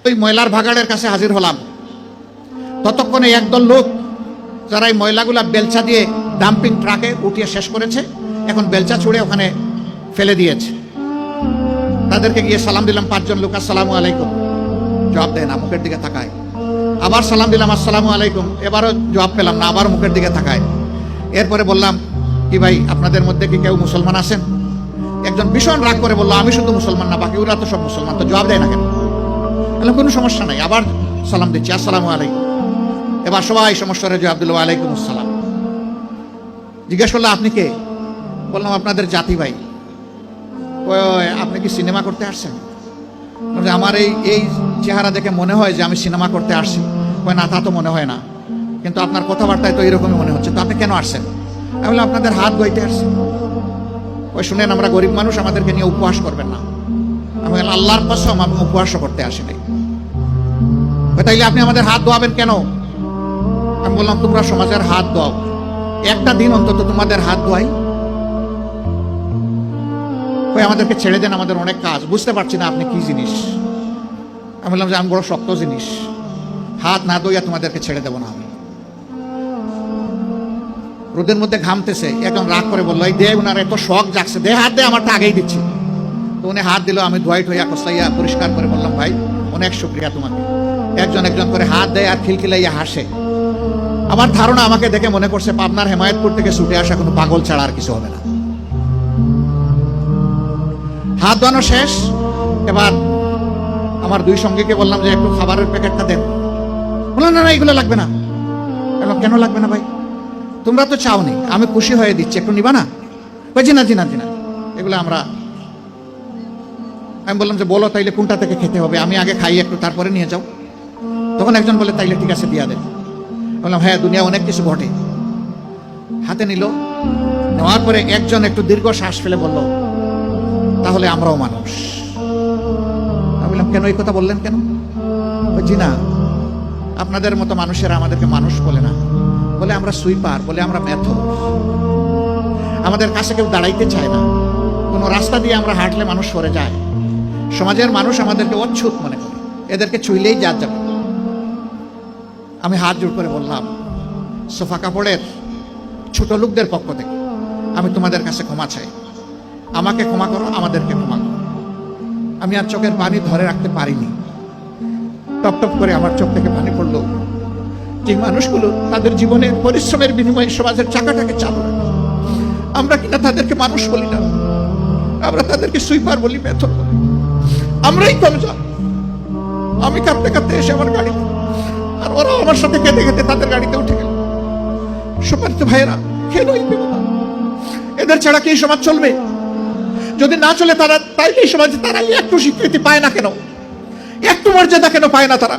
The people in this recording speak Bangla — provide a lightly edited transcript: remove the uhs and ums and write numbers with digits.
ওই ময়লার ভাগাড়ের কাছে হাজির হলাম। ততক্ষণে একদল লোক যারা এই ময়লাগুলা বেলচা দিয়ে ডাম্পিং ট্রাকে উঠিয়ে শেষ করেছে, এখন বেলচা ছুঁড়ে ওখানে ফেলে দিয়েছে। তাদেরকে গিয়ে সালাম দিলাম, 5 জন লোক, আসসালামু আলাইকুম, জবাব দেয় না, মুখের দিকে তাকায়। আবার সালাম দিলাম, আসসালামু আলাইকুম, এবারও জবাব পেলাম না, আবার মুখের দিকে তাকায়। এরপরে বললাম, কি ভাই আপনাদের মধ্যে কি কেউ মুসলমান আছেন? একজন ভীষণ রাগ করে বললো, আমি শুধু মুসলমান না, বাকি ওরা তো সব মুসলমান, তো জবাব দেয় না কেন? বললাম কোনো সমস্যা নাই, আবার সালাম দিচ্ছি, আসসালামু আলাইকুম। এবার সবাই সমস্যার জবাব দিল, ওয়ালাইকুম আসসালাম। জিজ্ঞেস করলো, আপনি কে? বললাম, আপনাদের জাতি ভাই। আপনি কি সিনেমা করতে আসছেন? আমার এই চেহারা দেখে মনে হয় যে আমি সিনেমা করতে আসছি। না, তা তো মনে হয় না, কিন্তু আপনার কথাবার্তায় তো এরকমই মনে হচ্ছে। তো আপনি কেন আসছেন? আমি বললাম, আপনাদের হাত ধুইতে আসছেন। শুনেন, আমরা গরিব মানুষ, আমাদেরকে নিয়ে উপহাস করবেন না। আমি বললাম, আল্লাহর কসম আমি উপহাসও করতে আসিনি। তাইলে আপনি আমাদের হাত ধোয়াবেন কেন? আমি বললাম, তোমরা সমাজের হাত ধোও, একটা দিন অন্তত তোমাদের হাত ধোয়াই। আমাদেরকে ছেড়ে দেন, আমাদের অনেক কাজ, বুঝতে পারছি না আপনি কি জিনিস। আমি বললাম যে আমি বড় শক্ত জিনিস, হাত না ধুইয়া তোমাদেরকে ছেড়ে দেবো না আমি। রোদের মধ্যে ঘামতেছে, একজন রাগ করে বললো, এই দে, উনার এত শখ জাগছে, দে হাত দে, আমারটা আগেই দিচ্ছি। তো উনি হাত দিল, আমি ধোয়াই ঠইয়া কষলাইয়া পরিষ্কার করে বললাম, ভাই অনেক শুক্রিয়া তোমাকে। একজন একজন করে হাত দেয় আর খিলখিলাইয়া হাসে। আমার ধারণা আমাকে দেখে মনে করছে পাবনার হেমায়েতপুর থেকে ছুটে আসা কোনো পাগল ছাড়া আর কিছু হবে না। হাত ধোয়ানো শেষ। এবার আমার 2 সঙ্গীকে বললাম যে একটু খাবারের প্যাকেটটা দেন। বললাম, না না, এগুলো লাগবে না। কেন লাগবে না ভাই? তোমরা তো চাওনি, আমি খুশি হয়ে দিচ্ছি, একটু নিবা না? জি না জি না জি না, এগুলো আমরা। আমি বললাম যে বলো তাইলে কোনটা থেকে খেতে হবে, আমি আগে খাই একটু, তারপরে নিয়ে যাও। তখন একজন বলে, তাইলে ঠিক আছে, দিয়া দেন। বললাম, হ্যাঁ, দুনিয়া অনেক কিছু ঘটে। হাতে নিল, নেওয়ার পরে একজন একটু দীর্ঘ শ্বাস ফেলে বলল, তাহলে আমরাও মানুষ। আমি বললাম, কেন এই কথা বললেন কেন? জি না, আপনাদের মতো মানুষেরা আমাদেরকে মানুষ বলে না, বলে আমরা সুইপার, বলে আমরা মেথর। আমাদের কাছে কেউ দাঁড়াইতে চায় না, কোনো রাস্তা দিয়ে আমরা হাঁটলে মানুষ সরে যায়। সমাজের মানুষ আমাদেরকে অচ্ছুত মনে করে, এদেরকে ছুইলেই যা যাবে। আমি হাত জোড় করে বললাম, সোফা কাপড়ের ছোট লোকদের পক্ষ থেকে আমি তোমাদের কাছে ক্ষমা চাই। আমাকে ক্ষমা করো, আমাদেরকে ক্ষমা করো। আমি আর চোখের পানি ধরে রাখতে পারিনি, টপ টপ করে আমার চোখ থেকে পানি পড়লো। যে মানুষগুলো তাদের জীবনের পরিশ্রমের বিনিময়ে সমাজের চাকাটাকে চালু রাখে, আমরা কিনা তাদেরকে মানুষ বলি না, আমরা তাদেরকে সুইপার বলি, মেথর বলি। আমরাই কমজোর। আমি কাঁপতে কাঁপতে এসে আমার গাড়িতে, আর ওরাও আমার সাথে কেঁদে কেঁদে তাদের গাড়িতে উঠে গেল। সম্মানিত ভাইয়েরা, কেন এই বিপদ? এদের ছাড়া কি এই সমাজ চলবে? যদি না চলে তারা, তাইলে এই সমাজে তারা একটু স্বীকৃতি পায় না কেন? একটু মর্যাদা কেন পায় না তারা?